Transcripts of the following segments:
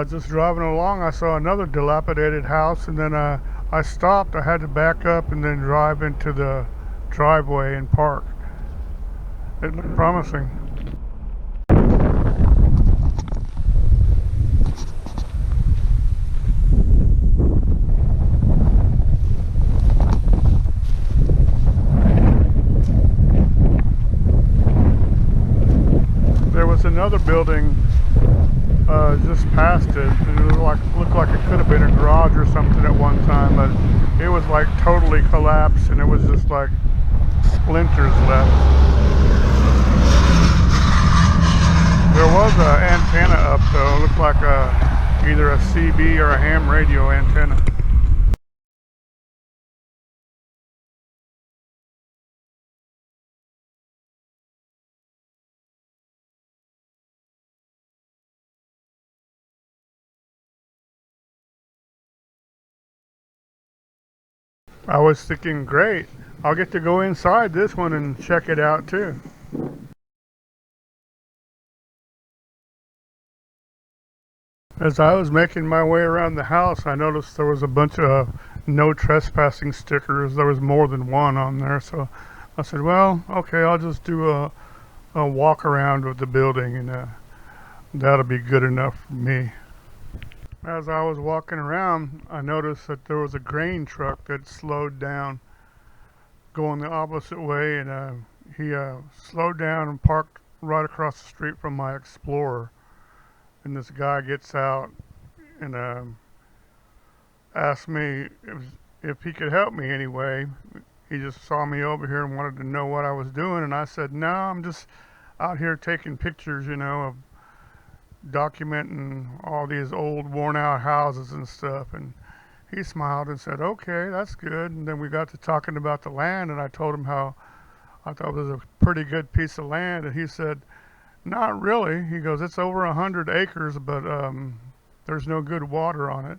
Just driving along, I saw another dilapidated house, and then I stopped. I had to back up and then drive into the driveway and park. It looked promising. There was another building just past it, and it looked like it could have been a garage or something at one time, but it was like totally collapsed, and it was just like splinters left. There was an antenna up though. It looked like either a CB or a ham radio antenna. I was thinking, great, I'll get to go inside this one and check it out too. As I was making my way around the house, I noticed there was a bunch of no trespassing stickers. There was more than one on there, so I said, well, okay, I'll just do a walk around of the building, and that'll be good enough for me. As I was walking around, I noticed that there was a grain truck that slowed down going the opposite way, and he slowed down and parked right across the street from my Explorer. And this guy gets out and asked me if he could help me anyway. He just saw me over here and wanted to know what I was doing, and I said, no, I'm just out here taking pictures, you know, of documenting all these old worn out houses and stuff. And he smiled and said, okay, that's good. And then we got to talking about the land, and I told him how I thought it was a pretty good piece of land, and he said, not really. He goes, it's over 100 acres, but there's no good water on it.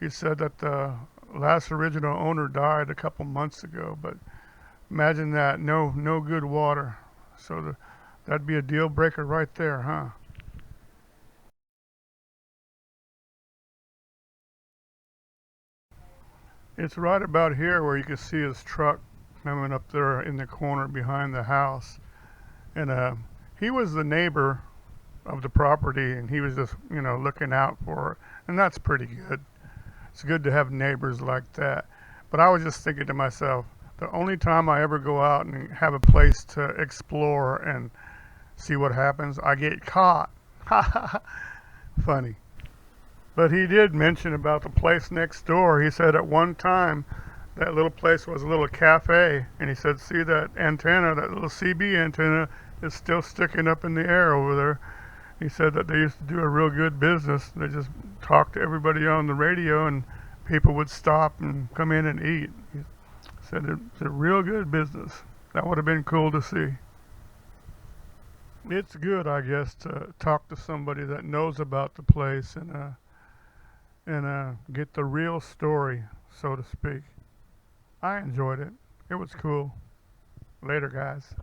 He said that the last original owner died a couple months ago, but imagine that, no good water. So that'd be a deal breaker right there, huh? It's right about here where you can see his truck coming up there in the corner behind the house. And he was the neighbor of the property, and he was just, you know, looking out for it. And that's pretty good. It's good to have neighbors like that. But I was just thinking to myself, the only time I ever go out and have a place to explore and see what happens, I get caught. Funny. But he did mention about the place next door. He said at one time that little place was a little cafe, and he said, see that antenna, that little CB antenna is still sticking up in the air over there. He said that they used to do a real good business. They just talked to everybody on the radio, and people would stop and come in and eat. He said it's a real good business. That would have been cool to see. It's good, I guess, to talk to somebody that knows about the place and get the real story, so to speak. I enjoyed it. It was cool. Later, guys.